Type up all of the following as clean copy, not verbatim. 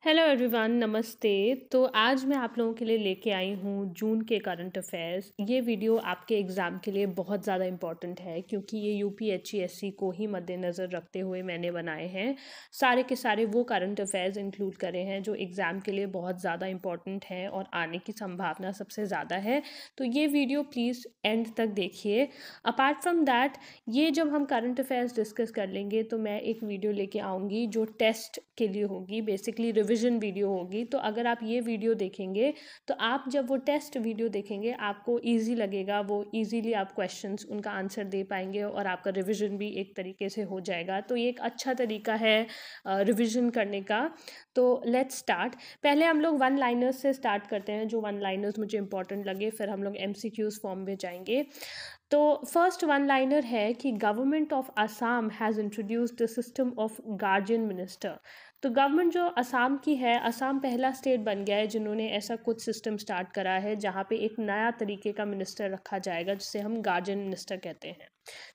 Hello everyone, नमस्ते। तो आज मैं आप लोगों के लिए लेके आई हूँ जून के करंट अफेयर्स। ये वीडियो आपके एग्ज़ाम के लिए बहुत ज़्यादा इम्पॉर्टेंट है क्योंकि ये यूपीएससी को ही मद्देनज़र रखते हुए मैंने बनाए हैं। सारे के सारे वो करंट अफेयर्स इंक्लूड करे हैं जो एग्ज़ाम के लिए बहुत ज़्यादा इम्पॉर्टेंट हैं और आने की संभावना सबसे ज़्यादा है। तो ये वीडियो प्लीज़ एंड तक देखिए। अपार्ट फ्रॉम दैट, ये जब हम करंट अफेयर्स डिस्कस कर लेंगे तो मैं एक वीडियो लेके आऊँगी जो टेस्ट के लिए होगी, बेसिकली रिवीजन वीडियो होगी। तो अगर आप ये वीडियो देखेंगे तो आप जब वो टेस्ट वीडियो देखेंगे आपको इजी लगेगा, वो इजीली आप क्वेश्चंस उनका आंसर दे पाएंगे और आपका रिवीजन भी एक तरीके से हो जाएगा। तो ये एक अच्छा तरीका है रिवीजन करने का। तो लेट्स स्टार्ट। पहले हम लोग वन लाइनर्स से स्टार्ट करते हैं, जो वन लाइनर्स मुझे इंपॉर्टेंट लगे, फिर हम लोग एमसीक्यूज फॉर्म में जाएंगे। तो फर्स्ट वन लाइनर है कि government of Assam has introduced the system of guardian minister. तो गवर्नमेंट जो असम की है, असम पहला स्टेट बन गया है जिन्होंने ऐसा कुछ सिस्टम स्टार्ट करा है जहाँ पे एक नया तरीके का मिनिस्टर रखा जाएगा जिसे हम गार्जियन मिनिस्टर कहते हैं।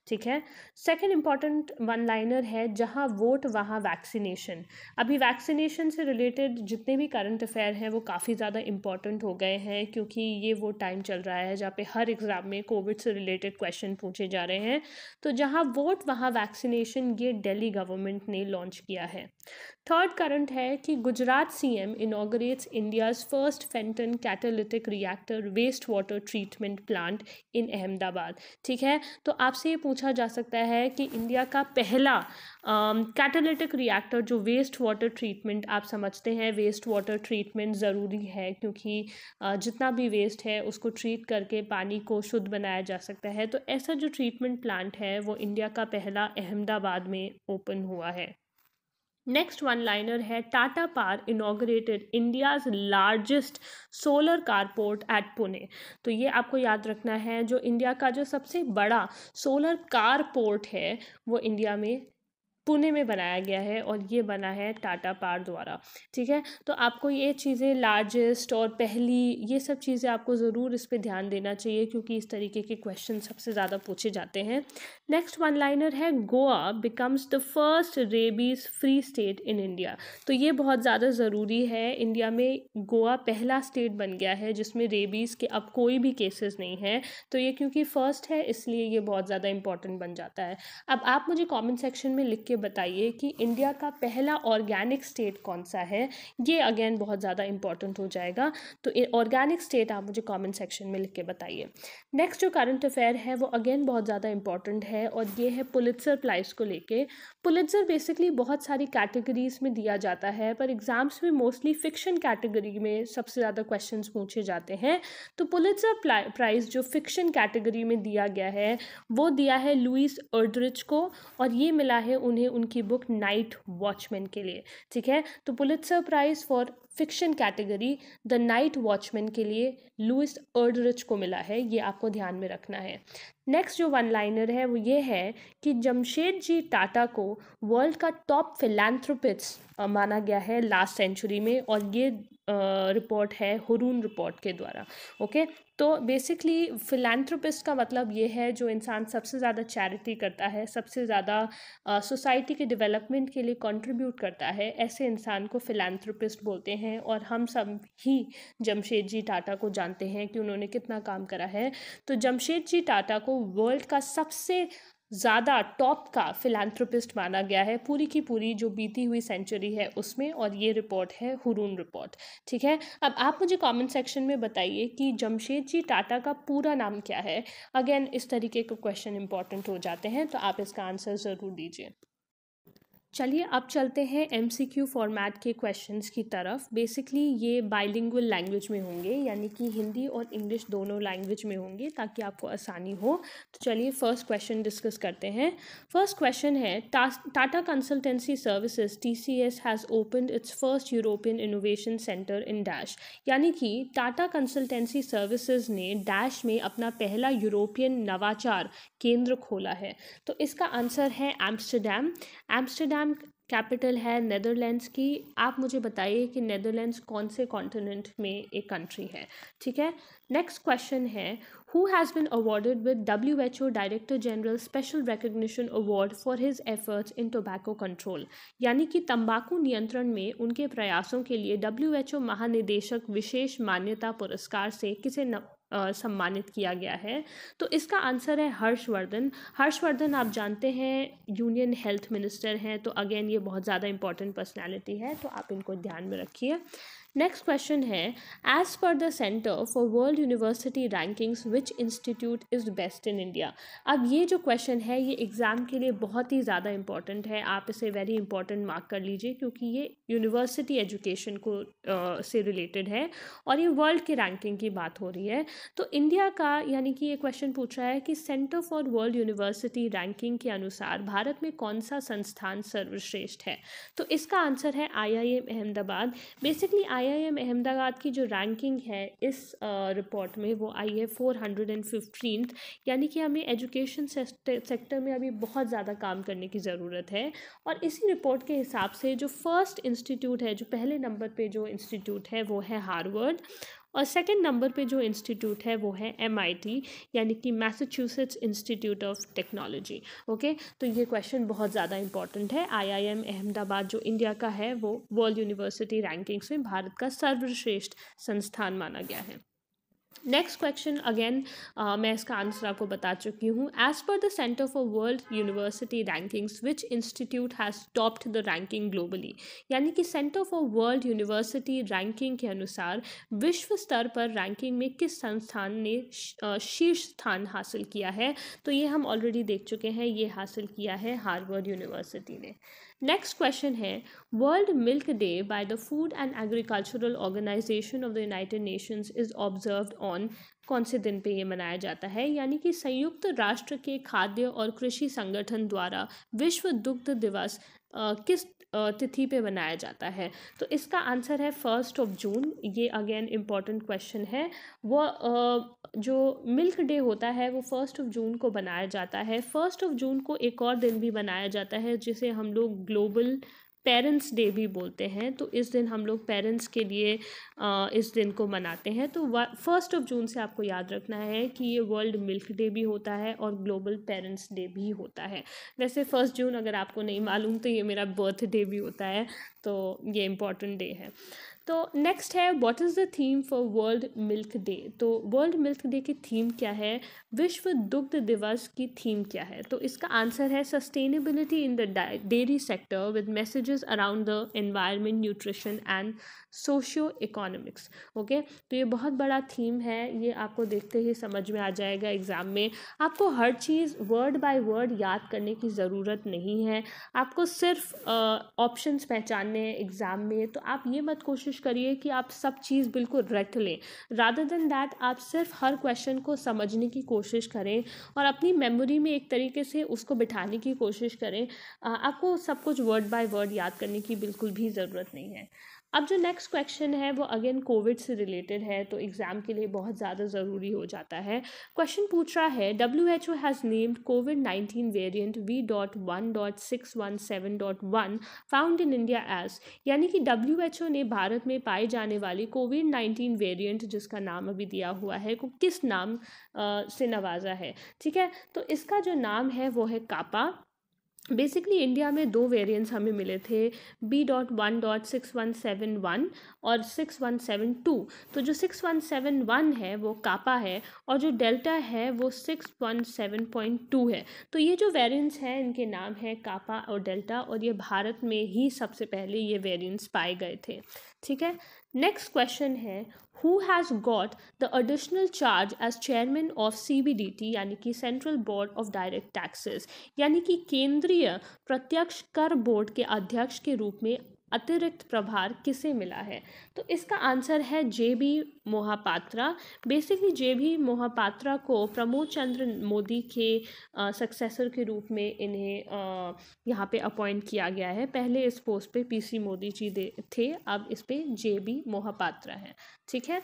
ठीक है। सेकंड इंपॉर्टेंट वन लाइनर है जहाँ वोट वहाँ वैक्सीनेशन। अभी वैक्सीनेशन से रिलेटेड जितने भी करंट अफेयर हैं वो काफ़ी ज़्यादा इंपॉर्टेंट हो गए हैं क्योंकि ये वो टाइम चल रहा है जहाँ पे हर एग्ज़ाम में कोविड से रिलेटेड क्वेश्चन पूछे जा रहे हैं। तो जहाँ वोट वहाँ वैक्सीनेशन, ये दिल्ली गवर्नमेंट ने लॉन्च किया है। थर्ड करंट है कि Gujarat CM inaugurates India's first Fenton catalytic reactor waste water treatment plant in Ahmedabad. ठीक है। तो आपसे ये पूछा जा सकता है कि इंडिया का पहला कैटालिटिक रिएक्टर जो वेस्ट वाटर ट्रीटमेंट, आप समझते हैं वेस्ट वाटर ट्रीटमेंट ज़रूरी है क्योंकि जितना भी वेस्ट है उसको ट्रीट करके पानी को शुद्ध बनाया जा सकता है। तो ऐसा जो ट्रीटमेंट प्लांट है वो इंडिया का पहला अहमदाबाद में ओपन हुआ है। नेक्स्ट वन लाइनर है Tata Power inaugurated India's largest solar carport at Pune. तो ये आपको याद रखना है, जो इंडिया का जो सबसे बड़ा सोलर कारपोर्ट है वो इंडिया में पुणे में बनाया गया है और ये बना है टाटा पावर द्वारा। ठीक है। तो आपको ये चीज़ें लार्जेस्ट और पहली, ये सब चीज़ें आपको ज़रूर इस पर ध्यान देना चाहिए क्योंकि इस तरीके के क्वेश्चन सबसे ज़्यादा पूछे जाते हैं। नेक्स्ट वन लाइनर है Goa becomes the first rabies free state in India. तो ये बहुत ज़्यादा ज़रूरी है। इंडिया में गोवा पहला स्टेट बन गया है जिसमें रेबीज़ के अब कोई भी केसेस नहीं है। तो ये क्योंकि फर्स्ट है इसलिए ये बहुत ज़्यादा इंपॉर्टेंट बन जाता है। अब आप मुझे कमेंट सेक्शन में लिख के बताइए कि इंडिया का पहला ऑर्गेनिक स्टेट कौन सा है। ये अगेन बहुत ज़्यादा इंपॉर्टेंट हो जाएगा। तो ऑर्गेनिक स्टेट आप मुझे कमेंट सेक्शन में लिख के बताइए। नेक्स्ट जो करंट अफेयर है वो अगेन बहुत ज़्यादा इंपॉर्टेंट है और ये है पुलित्ज़र प्राइज़ को लेके। पुलित्ज़र बेसिकली बहुत सारी कैटेगरीज में दिया जाता है पर एग्जाम्स में मोस्टली फिक्शन कैटेगरी में सबसे ज़्यादा क्वेश्चंस पूछे जाते हैं। तो पुलित्ज़र प्राइज़ जो फिक्शन कैटेगरी में दिया गया है वो दिया है लुइस अर्डरिच को और ये मिला है उन्हें उनकी बुक नाइट वॉचमैन के लिए। ठीक है। तो Pulitzer prize for fiction category the night watchman के लिए लुइस अर्डरिच को मिला है, ये आपको ध्यान में रखना है। नेक्स्ट जो वन लाइनर है वो ये है कि जमशेदजी टाटा को वर्ल्ड का टॉप फिलैंथ्रोपिस्ट माना गया है लास्ट सेंचुरी में और ये रिपोर्ट है हुरून रिपोर्ट के द्वारा। ओके। तो बेसिकली फिलैंथ्रोपिस्ट का मतलब ये है जो इंसान सबसे ज़्यादा चैरिटी करता है, सबसे ज़्यादा सोसाइटी के डेवलपमेंट के लिए कंट्रीब्यूट करता है, ऐसे इंसान को फिलैंथ्रोपिस्ट बोलते हैं। और हम सब ही जमशेदजी टाटा को जानते हैं कि उन्होंने कितना काम करा है। तो जमशेदजी टाटा को वर्ल्ड का सबसे ज़्यादा टॉप का फिलैंथ्रोपिस्ट माना गया है पूरी की पूरी जो बीती हुई सेंचुरी है उसमें, और ये रिपोर्ट है हुरून रिपोर्ट। ठीक है। अब आप मुझे कमेंट सेक्शन में बताइए कि जमशेदजी टाटा का पूरा नाम क्या है। अगेन इस तरीके के क्वेश्चन इंपॉर्टेंट हो जाते हैं तो आप इसका आंसर ज़रूर दीजिए। चलिए अब चलते हैं एमसीक्यू फॉर्मेट के क्वेश्चंस की तरफ। बेसिकली ये बाइलिंगुअल लैंग्वेज में होंगे, यानी कि हिंदी और इंग्लिश दोनों लैंग्वेज में होंगे ताकि आपको आसानी हो। तो चलिए फर्स्ट क्वेश्चन डिस्कस करते हैं। फर्स्ट क्वेश्चन है Tata consultancy services TCS has opened it's first European innovation centre in dash. यानी कि टाटा कंसल्टेंसी सर्विसेज ने डैश में अपना पहला यूरोपियन नवाचार केंद्र खोला है। तो इसका आंसर है एम्स्टरडैम। एम्स्टरडैम कैपिटल है नेदरलैंड्स की। आप मुझे बताइए कि नेदरलैंड्स कौन से कॉन्टिनेंट में एक कंट्री है। ठीक है, नेक्स्ट क्वेश्चन है, who has been awarded with WHO director general special recognition award for his efforts in tobacco control. यानी कि तंबाकू नियंत्रण में उनके प्रयासों के लिए WHO महानिदेशक विशेष मान्यता पुरस्कार से किसे सम्मानित किया गया है। तो इसका आंसर है हर्षवर्धन। हर्षवर्धन आप जानते हैं यूनियन हेल्थ मिनिस्टर हैं, तो अगेन ये बहुत ज़्यादा इंपॉर्टेंट पर्सनैलिटी है, तो आप इनको ध्यान में रखिए। नेक्स्ट क्वेश्चन है, as per the Centre for World University Rankings which institute is best in India. अब ये जो क्वेश्चन है ये एग्ज़ाम के लिए बहुत ही ज़्यादा इंपॉर्टेंट है, आप इसे वेरी इंपॉर्टेंट मार्क कर लीजिए क्योंकि ये यूनिवर्सिटी एजुकेशन को से रिलेटेड है और ये वर्ल्ड की रैंकिंग की बात हो रही है। तो इंडिया का यानी कि ये क्वेश्चन पूछ रहा है कि Centre for World University Ranking के अनुसार भारत में कौन सा संस्थान सर्वश्रेष्ठ है। तो इसका आंसर है IIM Ahmedabad. Basically IIM Ahmedabad की जो रैंकिंग है इस रिपोर्ट में वो आई है 415th, यानी कि हमें एजुकेशन सेक्टर में अभी बहुत ज़्यादा काम करने की ज़रूरत है। और इसी रिपोर्ट के हिसाब से जो फर्स्ट इंस्टीट्यूट है, जो पहले नंबर पे जो इंस्टीट्यूट है वो है हार्वर्ड, और सेकंड नंबर पे जो इंस्टीट्यूट है वो है MIT यानी कि Massachusetts institute of technology. Okay, तो ये क्वेश्चन बहुत ज़्यादा इंपॉर्टेंट है। IIM अहमदाबाद जो इंडिया का है वो वर्ल्ड यूनिवर्सिटी रैंकिंग्स में भारत का सर्वश्रेष्ठ संस्थान माना गया है। नेक्स्ट क्वेश्चन अगेन मैं इसका आंसर आपको बता चुकी हूँ। As per the Centre for World University Rankings which institute has topped the ranking globally. यानी कि Centre for World University Ranking के अनुसार विश्व स्तर पर रैंकिंग में किस संस्थान ने शीर्ष स्थान हासिल किया है। तो ये हम ऑलरेडी देख चुके हैं, ये हासिल किया है हार्वर्ड यूनिवर्सिटी ने। नेक्स्ट क्वेश्चन है, World Milk Day by the Food and Agricultural Organization of the United Nations is observed on. कौन से दिन पे ये मनाया जाता है। यानी कि संयुक्त राष्ट्र के खाद्य और कृषि संगठन द्वारा विश्व दुग्ध दिवस किस तिथि पे मनाया जाता है। तो इसका आंसर है 1 जून। ये अगेन इम्पॉर्टेंट क्वेश्चन है। वो जो मिल्क डे होता है वो 1 जून को बनाया जाता है। 1 जून को एक और दिन भी बनाया जाता है जिसे हम लोग ग्लोबल पेरेंट्स डे भी बोलते हैं। तो इस दिन हम लोग पेरेंट्स के लिए इस दिन को मनाते हैं। तो 1 जून से आपको याद रखना है कि ये वर्ल्ड मिल्क डे भी होता है और ग्लोबल पेरेंट्स डे भी होता है। वैसे 1 जून अगर आपको नहीं मालूम तो ये मेरा बर्थडे भी होता है, तो ये इम्पॉर्टेंट डे है। तो नेक्स्ट है, what is the theme for world Milk day. तो वर्ल्ड मिल्क डे की थीम क्या है, विश्व दुग्ध दिवस की थीम क्या है। तो इसका आंसर है sustainability in the dairy sector with messages around the environment, nutrition and socio economics. Okay, तो ये बहुत बड़ा थीम है, ये आपको देखते ही समझ में आ जाएगा। एग्ज़ाम में आपको हर चीज़ वर्ड बाय वर्ड याद करने की ज़रूरत नहीं है, आपको सिर्फ ऑप्शंस पहचानने हैं एग्ज़ाम में। तो आप ये मत कोशिश करिए कि आप सब चीज़ बिल्कुल रट लें, रादर देन दैट आप सिर्फ हर क्वेश्चन को समझने की कोशिश करें और अपनी मेमोरी में एक तरीके से उसको बिठाने की कोशिश करें। आपको सब कुछ वर्ड बाय वर्ड याद करने की बिल्कुल भी ज़रूरत नहीं है। अब जो नेक्स्ट क्वेश्चन है वो अगेन कोविड से रिलेटेड है, तो एग्ज़ाम के लिए बहुत ज़्यादा ज़रूरी हो जाता है। क्वेश्चन पूछ रहा है, WHO has named COVID-19 variant V.1.617.1 found in India as. यानी कि WHO ने भारत में पाए जाने वाली COVID-19 वेरिएंट जिसका नाम अभी दिया हुआ है को किस नाम से नवाजा है। ठीक है, तो इसका जो नाम है वो है कापा। बेसिकली इंडिया में 2 वेरिएंट्स हमें मिले थे, B.1.6171 और 6172। तो जो 6171 है वो कापा है और जो डेल्टा है वो 617.2 है। तो ये जो वेरिएंट्स हैं इनके नाम है कापा और डेल्टा, और ये भारत में ही सबसे पहले ये वेरिएंट्स पाए गए थे। ठीक है, नेक्स्ट क्वेश्चन है, who has got the additional charge as chairman of CBDT यानी कि Central Board of Direct Taxes. यानी कि केंद्रीय प्रत्यक्ष कर बोर्ड के अध्यक्ष के रूप में अतिरिक्त प्रभार किसे मिला है। तो इसका आंसर है JB Mohapatra. Basically JB Mohapatra को प्रमोद चंद्र मोदी के सक्सेसर के रूप में इन्हें यहाँ पे अपॉइंट किया गया है। पहले इस पोस्ट पे PC मोदी जी थे, अब इस पे JB मोहापात्रा है। ठीक है,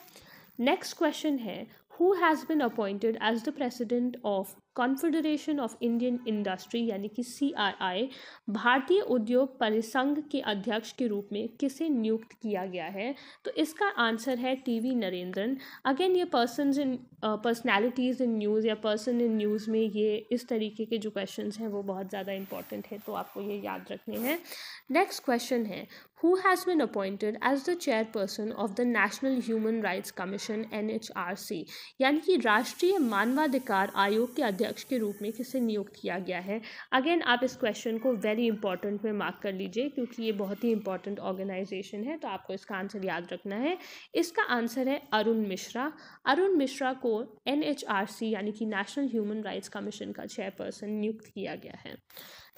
नेक्स्ट क्वेश्चन है, who has been appointed as the president of Confederation of Indian Industry यानी कि CRI, भारतीय उद्योग परिसंघ के अध्यक्ष के रूप में किसे नियुक्त किया गया है? तो इसका आंसर है TV नरेंद्रन। अगेन ये पर्सनैलिटीज़ इन न्यूज़ या पर्सन इन न्यूज़ में ये इस तरीके के जो क्वेश्चंस हैं वो बहुत ज़्यादा इंपॉर्टेंट है, तो आपको ये याद रखने हैं। नेक्स्ट क्वेश्चन है, who has been appointed as the chairperson of the National Human Rights Commission NHRC, यानी कि राष्ट्रीय मानवाधिकार आयोग के अध्यक्ष के रूप में किसे नियुक्त किया गया है? अगेन आप इस क्वेश्चन को वेरी इंपॉर्टेंट में मार्क कर लीजिए क्योंकि ये बहुत ही इंपॉर्टेंट ऑर्गेनाइजेशन है, तो आपको इसका आंसर याद रखना है। इसका आंसर है अरुण मिश्रा। अरुण मिश्रा को NHRC यानी कि नेशनल ह्यूमन राइट्स कमीशन का चेयरपर्सन नियुक्त किया गया है।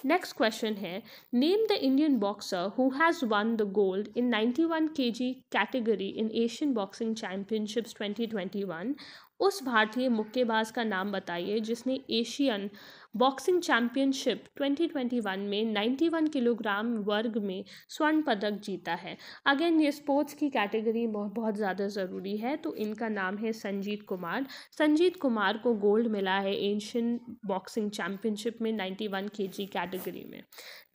नेक्स्ट क्वेश्चन है, name the Indian boxer who has one the gold in 91 kg category in Asian boxing championships 2021। उस भारतीय मुक्केबाज का नाम बताइए जिसने एशियन बॉक्सिंग चैम्पियनशिप 2021 में 91 किलोग्राम वर्ग में स्वर्ण पदक जीता है। अगेन ये स्पोर्ट्स की कैटेगरी बहुत ज़्यादा ज़रूरी है, तो इनका नाम है संजीत कुमार। संजीत कुमार को गोल्ड मिला है एशियन बॉक्सिंग चैम्पियनशिप में 91 kg कैटेगरी में।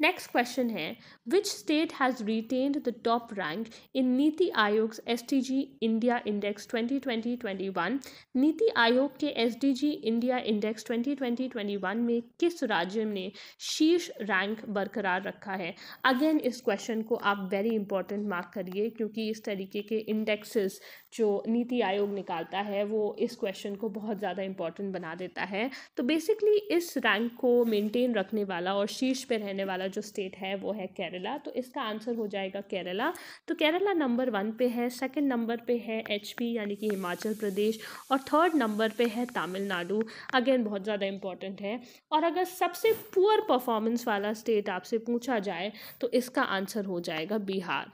नेक्स्ट क्वेश्चन है, which state has retained the top rank in NITI Aayog SDG India index 2020-21। NITI Aayog के SDG इंडिया इंडेक्स 2020-21 में किस राज्य ने शीर्ष रैंक बरकरार रखा है? अगेन इस क्वेश्चन को आप वेरी इंपॉर्टेंट मार्क करिए क्योंकि इस तरीके के इंडेक्सेस जो नीति आयोग निकालता है वो इस क्वेश्चन को बहुत ज़्यादा इंपॉर्टेंट बना देता है। तो बेसिकली इस रैंक को मेंटेन रखने वाला और शीर्ष पे रहने वाला जो स्टेट है वो है केरला, तो इसका आंसर हो जाएगा केरला। तो केरला नंबर 1 पे है, सेकंड नंबर पे है HP यानी कि हिमाचल प्रदेश, और थर्ड नंबर पे है तमिलनाडु। अगेन बहुत ज़्यादा इंपॉर्टेंट है। और अगर सबसे पुअर परफॉर्मेंस वाला स्टेट आपसे पूछा जाए तो इसका आंसर हो जाएगा बिहार।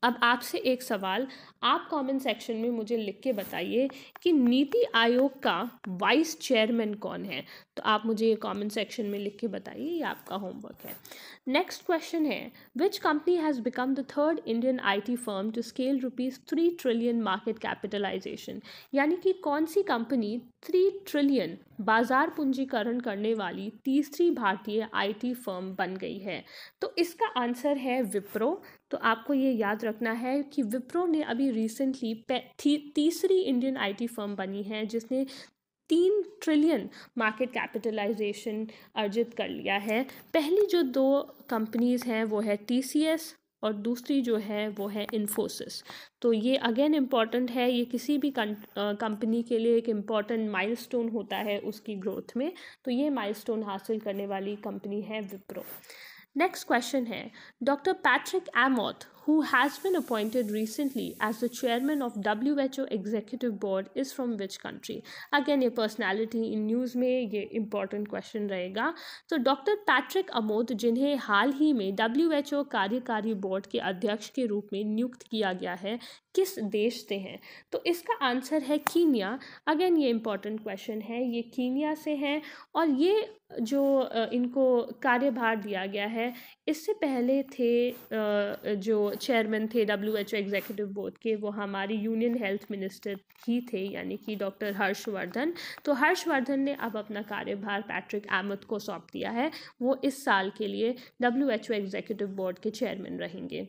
अब आपसे एक सवाल, आप कमेंट सेक्शन में मुझे लिख के बताइए कि नीति आयोग का वाइस चेयरमैन कौन है? तो आप मुझे ये कमेंट सेक्शन में लिख के बताइए, ये आपका होमवर्क है। नेक्स्ट क्वेश्चन है, which company has become the third Indian IT firm to scale ₹3 trillion market capitalisation, यानी कि कौन सी कंपनी 3 ट्रिलियन बाजार पूंजीकरण करने वाली तीसरी भारतीय IT फर्म बन गई है? तो इसका आंसर है विप्रो। तो आपको ये याद रखना है कि विप्रो ने अभी रिसेंटली तीसरी इंडियन IT फर्म बनी है जिसने 3 ट्रिलियन मार्केट कैपिटलाइजेशन अर्जित कर लिया है। पहली जो 2 कंपनीज़ हैं वो है TCS और दूसरी जो है वो है इन्फोसिस। तो ये अगेन इम्पॉर्टेंट है, ये किसी भी कंपनी के लिए एक इम्पॉर्टेंट माइलस्टोन होता है उसकी ग्रोथ में, तो ये माइलस्टोन हासिल करने वाली कंपनी है विप्रो। नेक्स्ट क्वेश्चन है, doctor Patrick Amoth who has been appointed recently as the chairman of WHO executive board is from which country? Again ये personality in news में ये important question रहेगा। तो डॉक्टर पैट्रिक अमोथ जिन्हें हाल ही में WHO कार्यकारी बोर्ड के अध्यक्ष के रूप में नियुक्त किया गया है, किस देश से हैं? तो इसका आंसर है कीनिया। अगेन ये इम्पॉर्टेंट क्वेश्चन है, ये कीनिया से हैं और ये जो इनको कार्यभार दिया गया है, इससे पहले थे जो चेयरमैन थे WHO एग्जीक्यूटिव बोर्ड के, वो हमारी यूनियन हेल्थ मिनिस्टर ही थे यानी कि डॉक्टर हर्षवर्धन। तो हर्षवर्धन ने अब अपना कार्यभार पैट्रिक एमोथ को सौंप दिया है, वो इस साल के लिए WHO एग्जीक्यूटिव बोर्ड के चेयरमैन रहेंगे।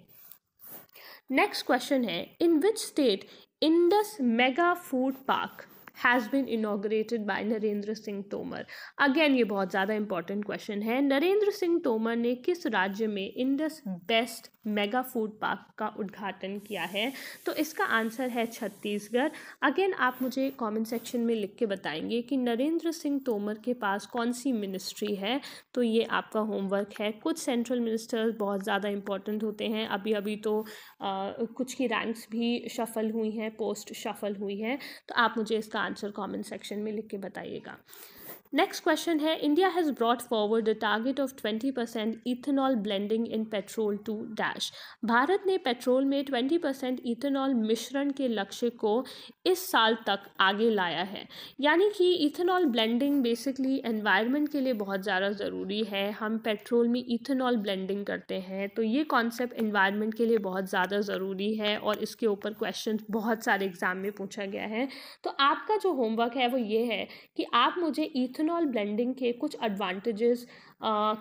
नेक्स्ट क्वेश्चन है, in which state Indus mega food park has been inaugurated by Narendra Singh Tomar? Again ये बहुत ज़्यादा इंपॉर्टेंट क्वेश्चन है। नरेंद्र सिंह तोमर ने किस राज्य में Indus best mega food park का उद्घाटन किया है? तो इसका आंसर है छत्तीसगढ़। अगेन आप मुझे कमेंट सेक्शन में लिख के बताएंगे कि नरेंद्र सिंह तोमर के पास कौन सी मिनिस्ट्री है, तो ये आपका होमवर्क है। कुछ सेंट्रल मिनिस्टर्स बहुत ज़्यादा इंपॉर्टेंट होते हैं, अभी अभी तो कुछ की रैंक्स भी शफल हुई हैं, पोस्ट शफल हुई है, तो आप मुझे इसका आंसर कमेंट सेक्शन में लिख के बताइएगा। नेक्स्ट क्वेश्चन है, India has brought forward the target of 20% ethanol blending in petrol to dash. Bharat ने पेट्रोल में 20% इथेनॉल मिश्रण के लक्ष्य को इस साल तक आगे लाया है। यानी कि इथेनॉल ब्लेंडिंग बेसिकली एनवायरनमेंट के लिए बहुत ज़्यादा ज़रूरी है। हम पेट्रोल में इथेनॉल ब्लेंडिंग करते हैं, तो ये कॉन्सेप्ट एनवायरनमेंट के लिए बहुत ज़्यादा ज़रूरी है और इसके ऊपर क्वेश्चन बहुत सारे एग्जाम में पूछा गया है। तो आपका जो होमवर्क है वो ये है कि आप मुझे इथेनॉल ब्लेंडिंग के कुछ एडवांटेजेस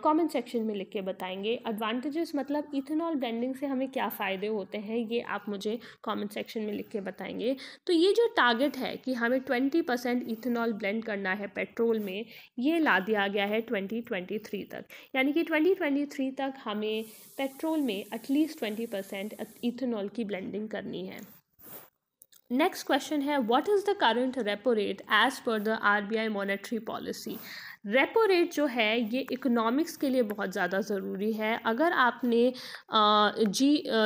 कमेंट सेक्शन में लिख के बताएंगे। एडवांटेजेस मतलब इथेनॉल ब्लेंडिंग से हमें क्या फ़ायदे होते हैं, ये आप मुझे कमेंट सेक्शन में लिख के बताएंगे। तो ये जो टारगेट है कि हमें 20% इथेनॉल ब्लेंड करना है पेट्रोल में, ये ला दिया गया है 2023 तक, यानी कि 2023 तक हमें पेट्रोल में एटलीस्ट 20% इथेनॉल की ब्लेंडिंग करनी है। नेक्स्ट क्वेश्चन है, what is the current repo rate as per the RBI monetary policy. Repo rate जो है ये इकोनॉमिक्स के लिए बहुत ज़्यादा ज़रूरी है। अगर आपने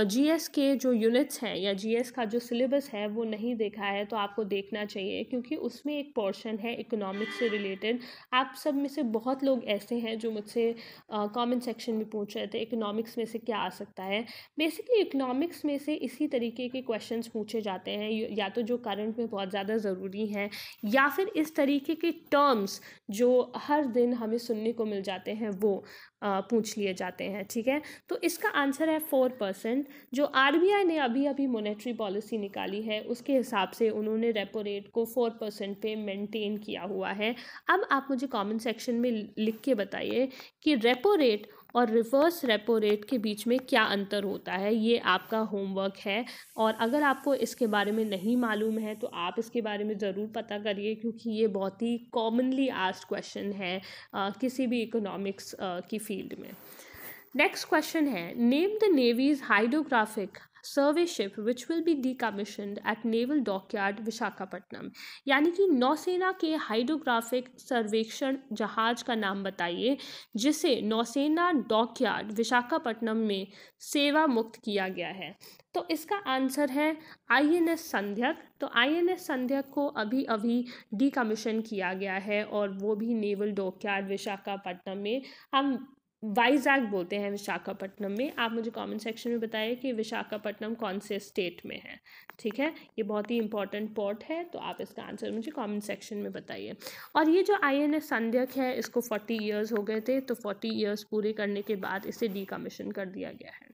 GS के जो यूनिट्स हैं या GS का जो सिलेबस है वो नहीं देखा है तो आपको देखना चाहिए, क्योंकि उसमें एक पोर्शन है इकोनॉमिक्स से रिलेटेड। आप सब में से बहुत लोग ऐसे हैं जो मुझसे कमेंट सेक्शन में पूछ रहे थे इकोनॉमिक्स में से क्या आ सकता है। बेसिकली इकोनॉमिक्स में से इसी तरीके के क्वेश्चंस पूछे जाते हैं, या तो जो करंट में बहुत ज़्यादा ज़रूरी हैं या फिर इस तरीके के टर्म्स जो हर दिन हमें सुनने को मिल जाते हैं वो पूछ लिए जाते हैं। ठीक है, तो इसका आंसर है 4%। जो RBI ने अभी अभी मॉनेटरी पॉलिसी निकाली है उसके हिसाब से उन्होंने रेपो रेट को 4% पे मेंटेन किया हुआ है। अब आप मुझे कमेंट सेक्शन में लिख के बताइए कि रेपो रेट और रिवर्स रेपो रेट के बीच में क्या अंतर होता है। ये आपका होमवर्क है, और अगर आपको इसके बारे में नहीं मालूम है तो आप इसके बारे में ज़रूर पता करिए, क्योंकि ये बहुत ही कॉमनली आस्क्ड क्वेश्चन है किसी भी इकोनॉमिक्स की फील्ड में। नेक्स्ट क्वेश्चन है, name the navy's hydrographic survey ship which will be decommissioned at naval dockyard Visakhapatnam. यानी कि नौसेना के हाइड्रोग्राफिक सर्वेक्षण जहाज का नाम बताइए जिसे नौसेना डॉकयार्ड विशाखापट्टनम में सेवा मुक्त किया गया है। तो इसका आंसर है INS संध्यक। तो INS संध्यक को अभी अभी डीकमीशन किया गया है, और वो भी नेवल डॉकयार्ड विशाखापट्टनम में। हम वाइजैक बोलते हैं विशाखापट्टनम में। आप मुझे कमेंट सेक्शन में बताइए कि विशाखापट्टनम कौन से स्टेट में है। ठीक है, ये बहुत ही इंपॉर्टेंट पोर्ट है, तो आप इसका आंसर मुझे कमेंट सेक्शन में बताइए। और ये जो INS संध्यक है इसको 40 ईयर्स हो गए थे, तो 40 ईयर्स पूरे करने के बाद इसे डीकमीशन कर दिया गया है।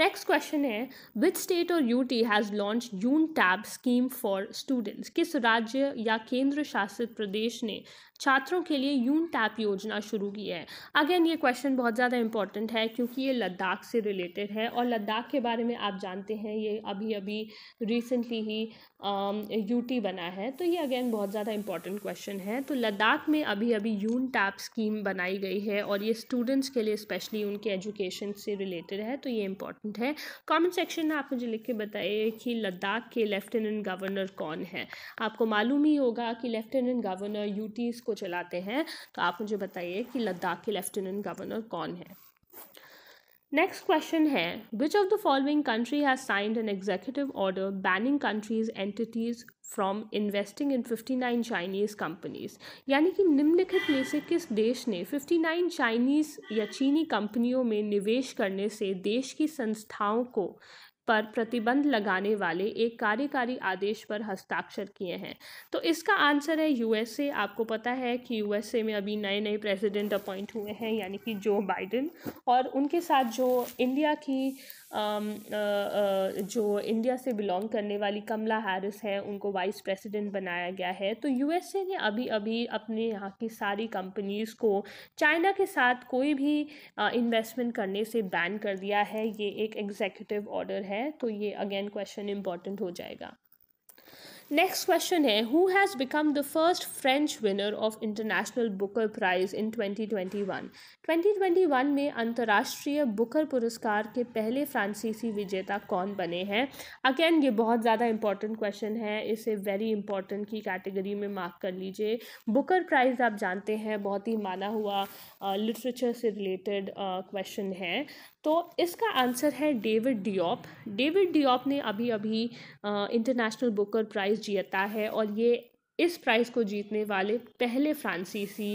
नेक्स्ट क्वेश्चन है, विच स्टेट और UT has launch untab scheme for students. किस राज्य या केंद्र शासित प्रदेश ने छात्रों के लिए यून-टैब योजना शुरू की है। अगेन ये क्वेश्चन बहुत ज़्यादा इंपॉर्टेंट है क्योंकि ये लद्दाख से रिलेटेड है, और लद्दाख के बारे में आप जानते हैं ये अभी अभी रिसेंटली ही UT बना है, तो ये अगेन बहुत ज़्यादा इंपॉर्टेंट क्वेश्चन है। तो लद्दाख में अभी अभी यून-टैब स्कीम बनाई गई है, और ये स्टूडेंट्स के लिए स्पेशली उनके एजुकेशन से रिलेटेड है, तो ये इंपॉर्टेंट है। कमेंट सेक्शन में आप मुझे लिख के बताइए कि लद्दाख के लेफ्टिनेंट गवर्नर कौन है। आपको मालूम ही होगा कि लेफ्टिनेंट गवर्नर UTs को चलाते हैं, तो आप मुझे बताइए कि लद्दाख के लेफ्टिनेंट गवर्नर कौन है। नेक्स्ट क्वेश्चन है, which of the following country has signed an executive order banning countries entities from investing in 59 Chinese companies. यानी कि निम्नलिखित में से किस देश ने 59 चाइनीज़ या चीनी कंपनियों में निवेश करने से देश की संस्थाओं को पर प्रतिबंध लगाने वाले एक कार्यकारी आदेश पर हस्ताक्षर किए हैं। तो इसका आंसर है USA। आपको पता है कि USA में अभी नए नए प्रेसिडेंट अपॉइंट हुए हैं, यानी कि जो बाइडेन, और उनके साथ जो इंडिया की जो इंडिया से बिलोंग करने वाली कमला हैरिस है उनको वाइस प्रेसिडेंट बनाया गया है। तो USA ने अभी अभी अपने यहाँ की सारी कंपनीज़ को चाइना के साथ कोई भी इन्वेस्टमेंट करने से बैन कर दिया है। ये एक एग्जीक्यूटिव ऑर्डर है, तो ये अगेन क्वेश्चन इंपॉर्टेंट हो जाएगा। नेक्स्ट क्वेश्चन है, who has become the first French winner of international Booker price इन 2021। 2021 में अंतर्राष्ट्रीय बुकर पुरस्कार के पहले फ्रांसीसी विजेता कौन बने हैं। अगेन ये बहुत ज़्यादा इंपॉर्टेंट क्वेश्चन है, इसे वेरी इंपॉर्टेंट की कैटेगरी में मार्क कर लीजिए। बुकर प्राइज़ आप जानते हैं बहुत ही माना हुआ लिटरेचर से रिलेटेड क्वेश्चन है, तो इसका आंसर है डेविड डियोप। डेविड डियोप ने अभी अभी इंटरनेशनल बुकर प्राइज़ जीता है, और ये इस प्राइज़ को जीतने वाले पहले फ्रांसीसी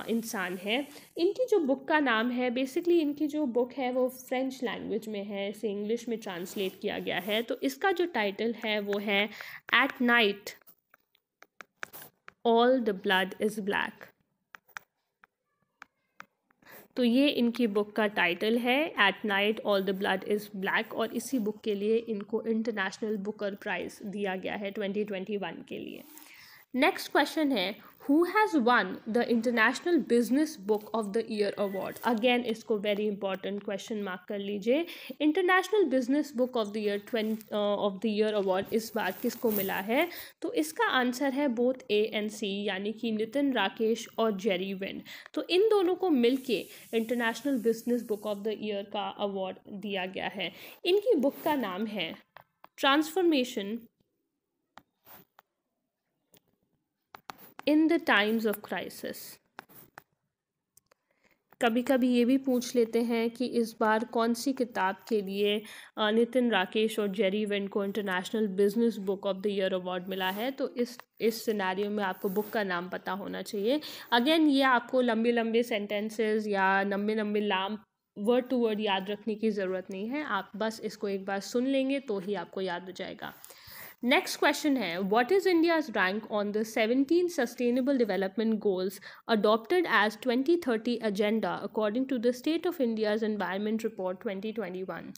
इंसान हैं। इनकी जो बुक का नाम है, बेसिकली इनकी जो बुक है वो फ्रेंच लैंग्वेज में है, इसे इंग्लिश में ट्रांसलेट किया गया है। तो इसका जो टाइटल है वो है at night all the blood is black. तो ये इनकी बुक का टाइटल है, at night all the blood is black, और इसी बुक के लिए इनको इंटरनेशनल बुकर प्राइज़ दिया गया है 2021 के लिए। नेक्स्ट क्वेश्चन है who has one the international business book of the year award. Again इसको वेरी इंपॉर्टेंट क्वेश्चन मार्क कर लीजिए। International business book of the year award इस बार किसको मिला है? तो इसका आंसर है बोथ ए एंड सी, यानी कि नितिन राकेश और जेरी वेन। तो इन दोनों को मिलके international business book of the year का अवार्ड दिया गया है। इनकी बुक का नाम है transformation in the times of crisis. कभी कभी ये भी पूछ लेते हैं कि इस बार कौन सी किताब के लिए नितिन राकेश और जेरी वेन को international business book of the year award मिला है। तो इस सिनेरियो में आपको बुक का नाम पता होना चाहिए। अगेन ये आपको लंबे लंबे सेंटेंसेस या लंबे लंबे नाम वर्ड टू वर्ड याद रखने की ज़रूरत नहीं है, आप बस इसको एक बार सुन लेंगे तो ही आपको याद हो जाएगा। नेक्स्ट क्वेश्चन है what is India's rank on the 17 sustainable development goals adopted as 2030 agenda according to the State of India's Environment Report 2021।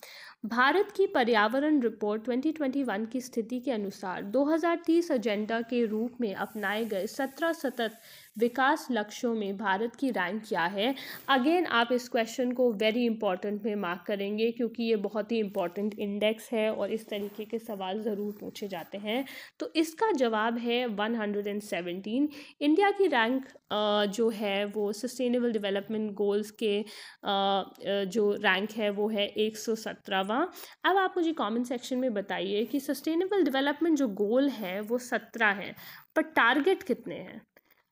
Bharat की पर्यावरण रिपोर्ट 2021 की स्थिति के अनुसार 2030 एजेंडा के रूप में अपनाए गए 17 सतत विकास लक्ष्यों में भारत की रैंक क्या है? अगेन आप इस क्वेश्चन को वेरी इंपॉर्टेंट में मार्क करेंगे क्योंकि ये बहुत ही इंपॉर्टेंट इंडेक्स है और इस तरीके के सवाल ज़रूर पूछे जाते हैं। तो इसका जवाब है 117। इंडिया की रैंक जो है वो सस्टेनेबल डेवलपमेंट गोल्स के जो रैंक है वो है 117वां। अब आप मुझे कमेंट सेक्शन में बताइए कि सस्टेनेबल डेवलपमेंट जो गोल है वो 17 है, पर टारगेट कितने हैं?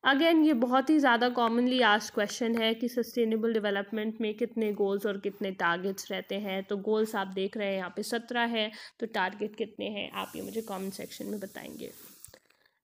अगेन ये बहुत ही ज़्यादा कॉमनली आस्क्ड क्वेश्चन है कि सस्टेनेबल डेवलपमेंट में कितने गोल्स और कितने टारगेट्स रहते हैं। तो गोल्स आप देख रहे हैं यहाँ पे 17 है, तो टारगेट कितने हैं आप ये मुझे कमेंट सेक्शन में बताएंगे।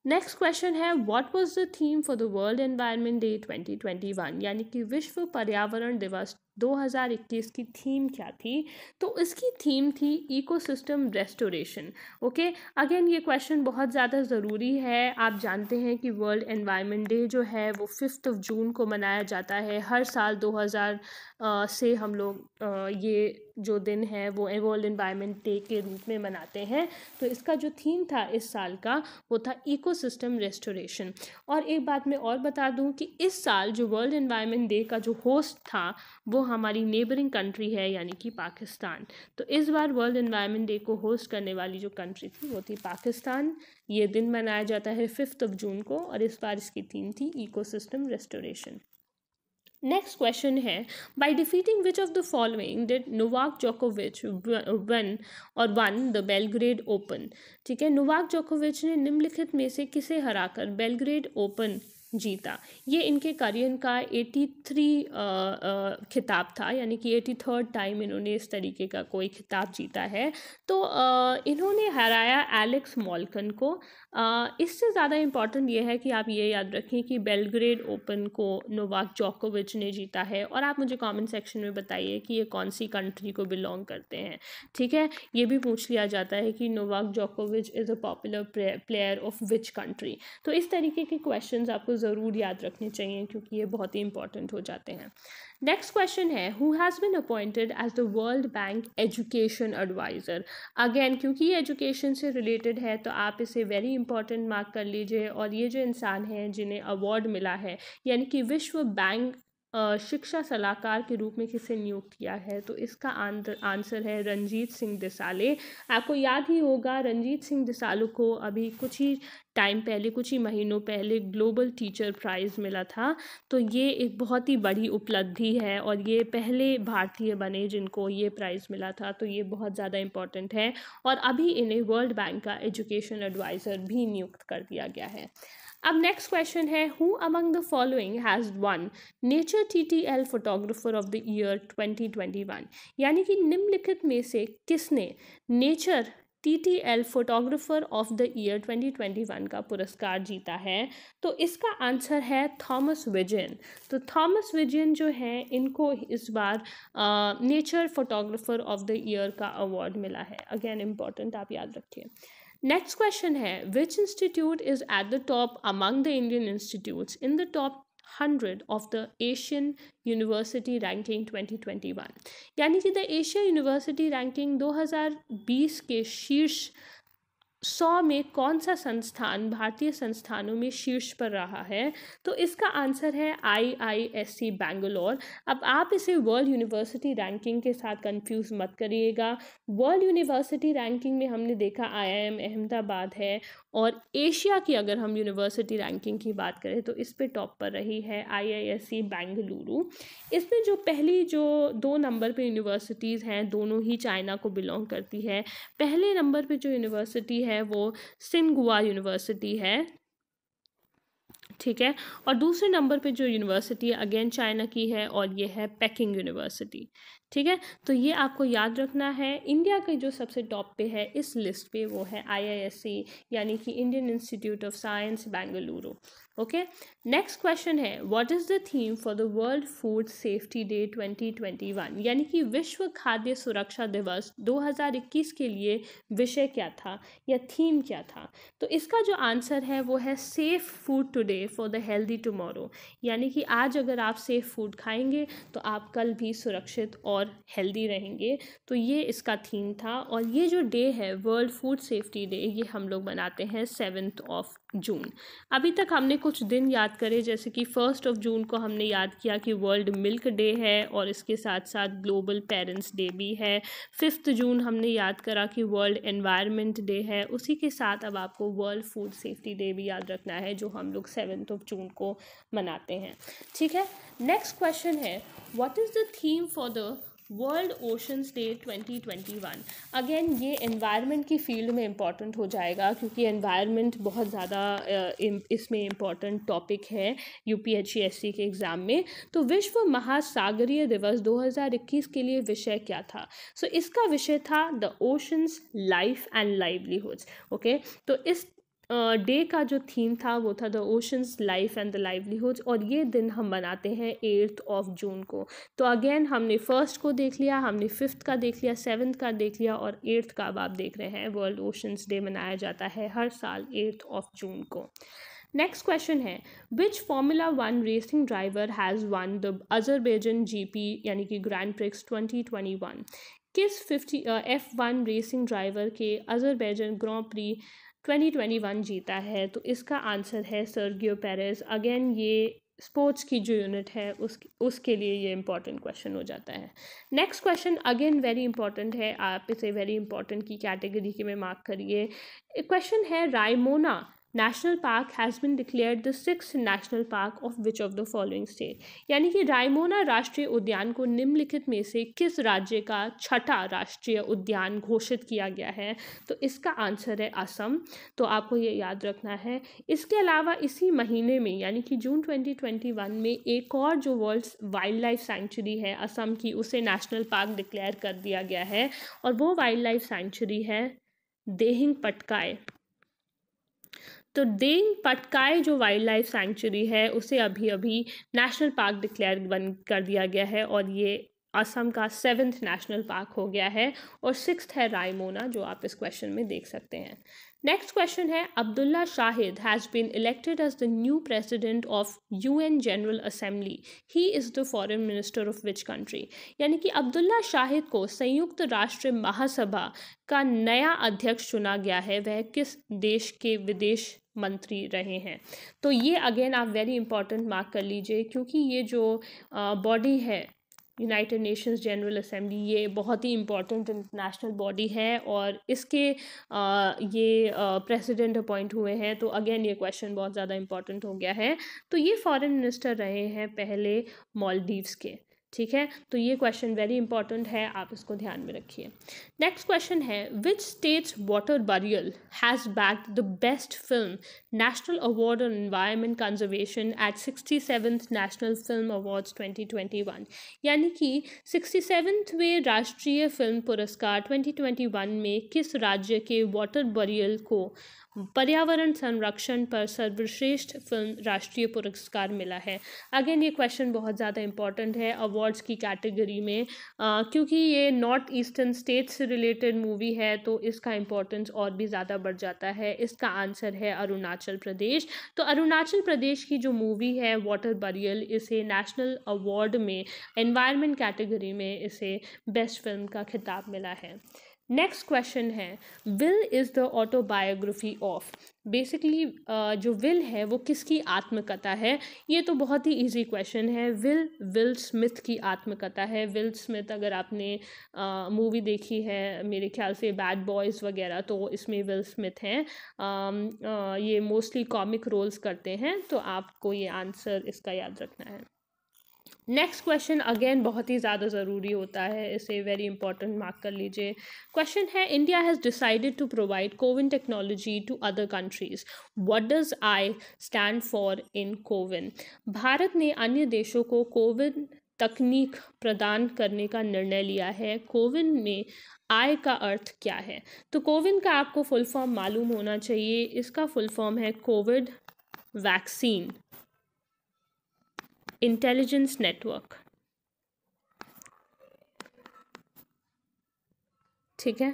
नेक्स्ट क्वेश्चन है what was the theme for the world environment day 2021, यानी कि विश्व पर्यावरण दिवस 2021 की थीम क्या थी? तो इसकी थीम थी इकोसिस्टम रेस्टोरेशन। ओके, अगेन ये क्वेश्चन बहुत ज़्यादा ज़रूरी है। आप जानते हैं कि वर्ल्ड एनवायरनमेंट डे जो है वो 5 जून को मनाया जाता है हर साल। 2000 से हम लोग ये जो दिन है वो वर्ल्ड एनवायरनमेंट डे के रूप में मनाते हैं। तो इसका जो थीम था इस साल का वो था इकोसिस्टम रेस्टोरेशन। और एक बात मैं और बता दूं कि इस साल जो वर्ल्ड एनवायरनमेंट डे का जो होस्ट था वो हमारी नेबरिंग कंट्री है, यानी कि पाकिस्तान। तो इस बार वर्ल्ड एनवायरनमेंट डे को होस्ट करने वाली जो कंट्री थी वो थी पाकिस्तान। ये दिन मनाया जाता है 5 जून को और इस बार इसकी थीम थी इकोसिस्टम रेस्टोरेशन। नेक्स्ट क्वेश्चन है by defeating which of the following did Novak जोकोविच वन द बेलग्रेड ओपन। ठीक है, नोवाक जोकोविच ने निम्नलिखित में से किसे हराकर बेलग्रेड ओपन जीता? ये इनके करियर का 83 खिताब था, यानी कि 83rd टाइम इन्होंने इस तरीके का कोई खिताब जीता है। तो इन्होंने हराया एलेक्स मॉल्कन को। इससे ज़्यादा इम्पॉर्टेंट ये है कि आप ये याद रखें कि बेलग्रेड ओपन को नोवाक जोकोविच ने जीता है। और आप मुझे कमेंट सेक्शन में बताइए कि ये कौन सी कंट्री को बिलोंग करते हैं। ठीक है, ये भी पूछ लिया जाता है कि नोवाक जोकोविच is a popular player of which country. तो इस तरीके के क्वेश्चंस आपको ज़रूर याद रखने चाहिए क्योंकि ये बहुत ही इंपॉर्टेंट हो जाते हैं। नेक्स्ट क्वेश्चन है who has been appointed as the World Bank education adviser. Again क्योंकि ये एजुकेशन से रिलेटेड है तो आप इसे वेरी इंपॉर्टेंट मार्क कर लीजिए। और ये जो इंसान हैं जिन्हें अवार्ड मिला है, यानी कि विश्व बैंक शिक्षा सलाहकार के रूप में किसे नियुक्त किया है? तो इसका आंसर है रंजीत सिंह देसाले। आपको याद ही होगा रंजीत सिंह देसाले को अभी कुछ ही टाइम पहले, कुछ ही महीनों पहले ग्लोबल टीचर प्राइज़ मिला था। तो ये एक बहुत ही बड़ी उपलब्धि है और ये पहले भारतीय बने जिनको ये प्राइज़ मिला था। तो ये बहुत ज़्यादा इम्पॉर्टेंट है और अभी इन्हें वर्ल्ड बैंक का एजुकेशन एडवाइज़र भी नियुक्त कर दिया गया है। अब नेक्स्ट क्वेश्चन है who among the following has one nature TTL photographer of the year 2021, यानी कि निम्नलिखित में से किसने nature TTL photographer of the year 2021 का पुरस्कार जीता है? तो इसका आंसर है थॉमस विजयन। तो थॉमस विजयन जो है इनको इस बार nature photographer of the year का अवार्ड मिला है। अगेन इम्पॉर्टेंट, आप याद रखिए। नेक्स्ट क्वेश्चन है which institute is at the top among the Indian institutes in the top 100 of the Asian university ranking 2021, यानी कि द एशिया यूनिवर्सिटी रैंकिंग 2020 के शीर्ष 100 में कौन सा संस्थान भारतीय संस्थानों में शीर्ष पर रहा है? तो इसका आंसर है IISc बैंगलोर। अब आप इसे वर्ल्ड यूनिवर्सिटी रैंकिंग के साथ कंफ्यूज मत करिएगा। वर्ल्ड यूनिवर्सिटी रैंकिंग में हमने देखा IIM अहमदाबाद है, और एशिया की अगर हम यूनिवर्सिटी रैंकिंग की बात करें तो इस पे टॉप पर रही है IISc बेंगलुरु। इसमें जो पहली जो 2 नंबर पे यूनिवर्सिटीज़ हैं दोनों ही चाइना को बिलोंग करती है। पहले नंबर पे जो यूनिवर्सिटी है वो सिंगुआ यूनिवर्सिटी है, ठीक है, और दूसरे नंबर पे जो यूनिवर्सिटी है अगेन चाइना की है और ये है पेकिंग यूनिवर्सिटी, ठीक है। तो ये आपको याद रखना है। इंडिया के जो सबसे टॉप पे है इस लिस्ट पे वो है IISc यानी कि Indian Institute of Science Bengaluru. Okay, next question है what is the theme for the world food safety day 2021, यानी कि विश्व खाद्य सुरक्षा दिवस 2021 के लिए विषय क्या था या थीम क्या था? तो इसका जो आंसर है वो है safe food today for the healthy tomorrow, यानी कि आज अगर आप सेफ फूड खाएंगे तो आप कल भी सुरक्षित और हेल्दी रहेंगे। तो ये इसका थीम था, और ये जो डे है वर्ल्ड फूड सेफ्टी डे ये हम लोग मनाते हैं 7 जून। अभी तक हमने कुछ दिन याद करे, जैसे कि 1 जून को हमने याद किया कि वर्ल्ड मिल्क डे है और इसके साथ साथ ग्लोबल पेरेंट्स डे भी है। 5 जून हमने याद करा कि वर्ल्ड एनवायरनमेंट डे है। उसी के साथ अब आपको वर्ल्ड फूड सेफ्टी डे भी याद रखना है जो हम लोग 7 जून को मनाते हैं, ठीक है। नेक्स्ट क्वेश्चन है what is the theme for the world oceans day 2021। Again ये एनवायरनमेंट की फील्ड में इम्पॉर्टेंट हो जाएगा क्योंकि एनवायरनमेंट बहुत ज़्यादा इसमें इम्पॉर्टेंट टॉपिक है UPSC के एग्ज़ाम में। तो विश्व महासागरीय दिवस 2021 के लिए विषय क्या था? सो इसका विषय था the oceans life and livelihoods. Okay, तो इस डे का जो थीम था वो था the oceans life and the livelihoods, और ये दिन हम मनाते हैं 8 जून को। तो अगेन हमने 1 को देख लिया, हमने 5 का देख लिया, 7 का देख लिया, और 8 का अब आप देख रहे हैं वर्ल्ड ओशंस डे मनाया जाता है हर साल 8 जून को। नेक्स्ट क्वेश्चन है विच Formula 1 racing driver has one the Azerbaijan GP यानी कि ग्रैंड प्रिक्स 2021। किस F1 रेसिंग ड्राइवर के अजरबैजान ग्रां प्री 2021 जीता है? तो इसका आंसर है सर्गियो पेरेज। अगेन ये स्पोर्ट्स की जो यूनिट है उसके लिए ये इंपॉर्टेंट क्वेश्चन हो जाता है। Next question again very important है, आप इसे वेरी इंपॉर्टेंट की कैटेगरी के में मार्क करिए। क्वेश्चन है Raimona national park has been declared the 6th national park of which of the following state, यानी कि रायमोना राष्ट्रीय उद्यान को निम्नलिखित में से किस राज्य का 6ठा राष्ट्रीय उद्यान घोषित किया गया है? तो इसका आंसर है असम। तो आपको ये याद रखना है। इसके अलावा इसी महीने में यानी कि जून 2021 में एक और जो वर्ल्ड वाइल्ड लाइफ सेंचुरी है असम की, उसे नेशनल पार्क डिक्लेयर कर दिया गया है, और वो वाइल्ड लाइफ सेंचुरी है देहिंग पटकाई। तो देहिंग पटकाई जो वाइल्ड लाइफ सेंचुरी है उसे अभी अभी नेशनल पार्क डिक्लेयर कर दिया गया है, और ये असम का 7th नेशनल पार्क हो गया है, और 6th है रायमोना जो आप इस क्वेश्चन में देख सकते हैं। नेक्स्ट क्वेश्चन है Abdulla Shahid has been elected as the new president of UN General Assembly, he is the foreign minister of which country, यानी कि अब्दुल्ला शाहिद को संयुक्त राष्ट्र महासभा का नया अध्यक्ष चुना गया है, वह किस देश के विदेश मंत्री रहे हैं? तो ये अगेन आप वेरी इंपॉर्टेंट मार्क कर लीजिए क्योंकि ये जो बॉडी है यूनाइटेड नेशंस जनरल असेंबली ये बहुत ही इम्पॉर्टेंट इंटरनेशनल बॉडी है, और इसके ये प्रेसिडेंट अपॉइंट हुए हैं। तो अगेन ये क्वेश्चन बहुत ज़्यादा इम्पॉर्टेंट हो गया है। तो ये फॉरेन मिनिस्टर रहे हैं पहले मालदीव्स के, ठीक है। तो ये क्वेश्चन वेरी इंपॉर्टेंट है, आप इसको ध्यान में रखिए। नेक्स्ट क्वेश्चन है which state's Water Burial has bagged the best film national award on environment conservation at 67th national film awards 2021, यानी कि 67वें राष्ट्रीय फिल्म पुरस्कार 2021 में किस राज्य के वाटर बरियल को पर्यावरण संरक्षण पर सर्वश्रेष्ठ फिल्म राष्ट्रीय पुरस्कार मिला है? अगेन ये क्वेश्चन बहुत ज़्यादा इंपॉर्टेंट है। अवार्ड अवार्ड्स की कैटेगरी में, क्योंकि ये नॉर्थ ईस्टर्न स्टेट से रिलेटेड मूवी है तो इसका इम्पोर्टेंस और भी ज़्यादा बढ़ जाता है। इसका आंसर है अरुणाचल प्रदेश। तो अरुणाचल प्रदेश की जो मूवी है वाटर बरियल, इसे नेशनल अवार्ड में एनवायरनमेंट कैटेगरी में इसे बेस्ट फिल्म का खिताब मिला है। नेक्स्ट क्वेश्चन है, will is the autobiography of. Basically जो विल है वो किसकी आत्मकथा है? ये तो बहुत ही इजी क्वेश्चन है। विल स्मिथ की आत्मकथा है। विल स्मिथ, अगर आपने मूवी देखी है मेरे ख्याल से बैड बॉयज़ वगैरह, तो इसमें विल स्मिथ हैं। ये मोस्टली कॉमिक रोल्स करते हैं, तो आपको ये आंसर इसका याद रखना है। नेक्स्ट क्वेश्चन अगेन बहुत ही ज़्यादा ज़रूरी होता है, इसे वेरी इंपॉर्टेंट मार्क कर लीजिए। क्वेश्चन है, India has decided to provide CoWIN technology to other countries, what does I stand for in CoWIN. Bharat ने अन्य देशों को कोविन तकनीक प्रदान करने का निर्णय लिया है। कोविन में आई का अर्थ क्या है? तो कोविन का आपको फुल फॉर्म मालूम होना चाहिए। इसका फुल फॉर्म है कोविड वैक्सीन इंटेलिजेंस नेटवर्क। ठीक है,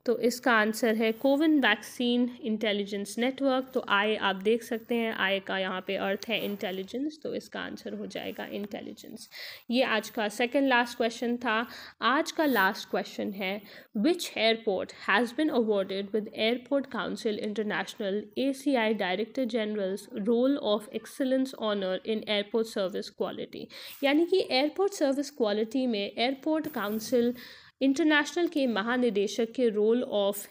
तो इसका आंसर है कोविन वैक्सीन इंटेलिजेंस नेटवर्क। तो आई आप देख सकते हैं, आई का यहाँ पे अर्थ है इंटेलिजेंस, तो इसका आंसर हो जाएगा इंटेलिजेंस। ये आज का सेकंड लास्ट क्वेश्चन था। आज का लास्ट क्वेश्चन है, which airport has been awarded with airport council international ACI director general's roll of excellence honour in airport service quality. यानी कि एयरपोर्ट सर्विस क्वालिटी में एयरपोर्ट काउंसिल इंटरनेशनल के महानिदेशक के रोल ऑफ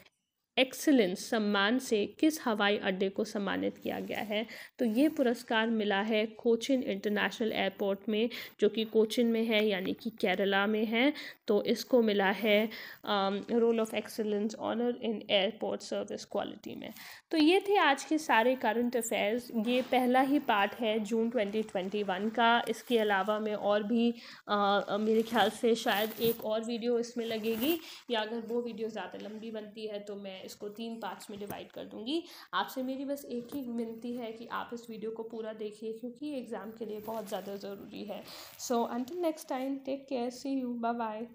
एक्सीलेंस सम्मान से किस हवाई अड्डे को सम्मानित किया गया है? तो ये पुरस्कार मिला है कोचिन इंटरनेशनल एयरपोर्ट में, जो कि कोचिन में है, यानी कि केरला में है। तो इसको मिला है role of excellence honour in airport service quality में। तो ये थे आज के सारे करंट अफेयर्स। ये पहला ही पार्ट है जून 2021 का। इसके अलावा मैं और भी मेरे ख्याल से शायद एक और वीडियो इसमें लगेगी, या अगर वो वीडियो ज़्यादा लंबी बनती है तो मैं इसको 3 पार्ट्स में डिवाइड कर दूंगी। आपसे मेरी बस एक ही विनती है कि आप इस वीडियो को पूरा देखिए, क्योंकि एग्ज़ाम के लिए बहुत ज़्यादा ज़रूरी है। So until next time, take care, see you, bye bye.